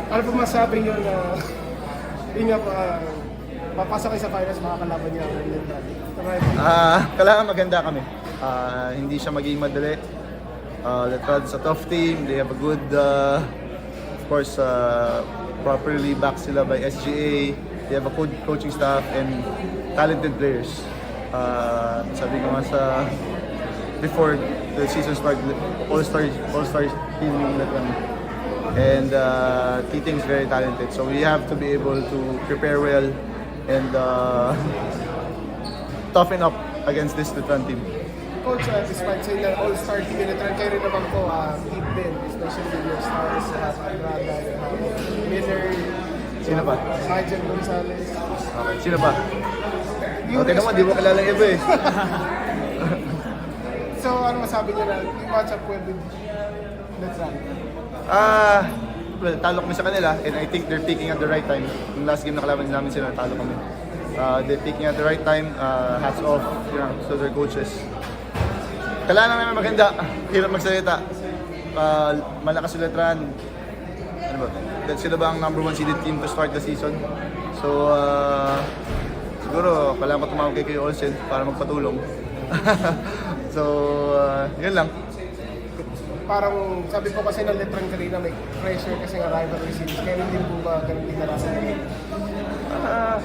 Ano po masabi nyo na yun nga po, papasok kayo sa finals, makakalaban niya ang Letran? Kailangan maganda kami. Hindi siya magiging madali. Letran's a tough team. They have a good, of course, properly backed sila by SGA. They have a good coaching staff and talented players. Sabi ko nga before the season started, all-star team yung Letran. And T-Team is very talented, so we have to be able to prepare well and toughen up against this Letran team. Coach, despite saying that all-star team yung Letran, kayo rin naman po, deep din, especially with your stars, you have Andrada, you have Miller, Sino ba? Nigel Gonzalez. Okay, sino ba? Okay naman, di mo kilala yung iba eh. So, ano masabi niyo na yung matchup well with Letran? Well, talo kami sa kanila and I think they're picking at the right time. Yung last game na kalaban namin sila, talo kami. They're picking at the right time. Hats off to their coaches. Kailangan namin maganda. Hirap magsalita. Malakas sila Letran. Ano ba? Sila ba ang number 1 seeded team to start the season? So, siguro, kailangan ko tumawag kay Kuya Olsen para magpatulong. So, yun lang. Parang sabi po kasi ng Letran kanina may pressure kasi nga rivalry series. Kaya hindi po ba ganun din naranasan?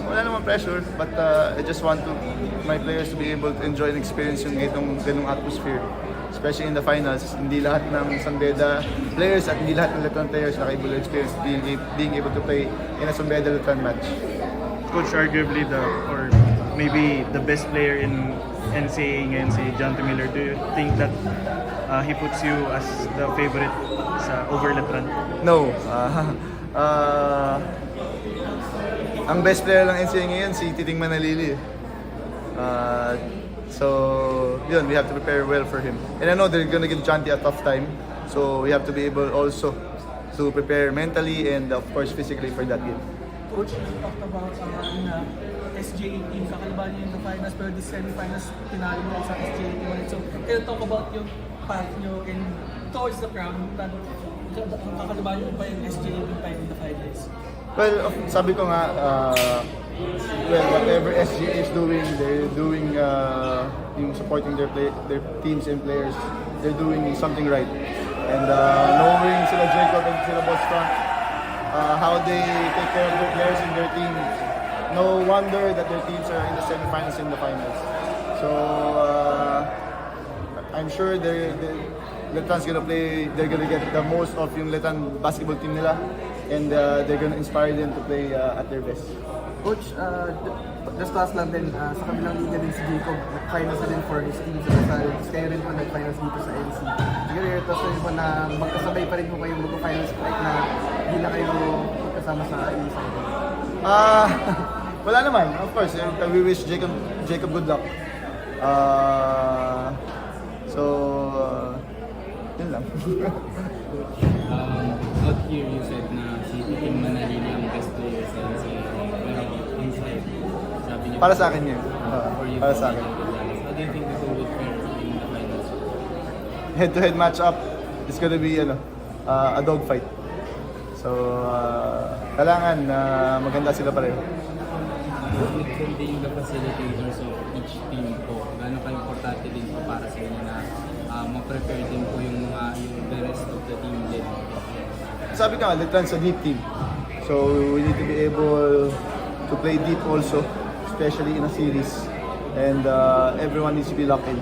Wala naman pressure, but I just want my players to be able to enjoy and experience yung ganung atmosphere. Especially in the finals, hindi lahat ng Sunbeda players at hindi lahat ng Letran players naka-able to experience being able to play in a Sunbeda Letran match. Coach, arguably or maybe the best player in NCAA ngayon si Jonte Miller. Do you think that he puts you as the favorite sa over Letran? No. Ang best player lang NCAA ngayon si Titing Manalili. So, yun, we have to prepare well for him. And I know they're gonna give Jonte a tough time. So, we have to be able also to prepare mentally and of course physically for that game. Coach, you talked about SGA team, kakalaban niyo in the finals, pero the semi-finals, tinalo mo sa SGA team ulit. So, can you talk about yung path niyo and towards the crown, kakalaban niyo pa yung SGA team pa in the finals? Well, sabi ko nga, whatever SGA is doing, they're doing yung supporting their teams and players, they're doing something right. And knowing sila Jacob and sila Boss Frank, how they take care of their players and their team, no wonder that their teams are in the semifinals and the finals. So I'm sure Letran's gonna play. They're gonna get the most of yung Letran basketball team nila, and they're gonna inspire them to play at their best. Coach, just last lang din, sa kabilang liga din si Jacob, nag-finals na din for his team sa Lasal. Kayo rin po nag-finals dito sa NC. Siguro ito sa po na magkasabay pa rin po kayo mag-finals kahit na hindi na kayo magkasama sa isa. Wala naman. Of course, we wish Jacob good luck. So, yun lang. Out here, you said na si Titing Manalili ang best player sa NCAA. Pero inside, sabi niyo... Para sa akin yun. For you, Para sa akin. How do you think this will fare in the finals? Head-to-head match-up, it's gonna be a dogfight. So, kailangan maganda sila pareho. With building the facilitators of each team po, gaano ka-importante din po para sa inyo na ma-prepare din po yung the rest of the team din? Sabi ka, Letran's a deep team. So, we need to be able to to play deep also, especially in a series. And everyone needs to be locked in.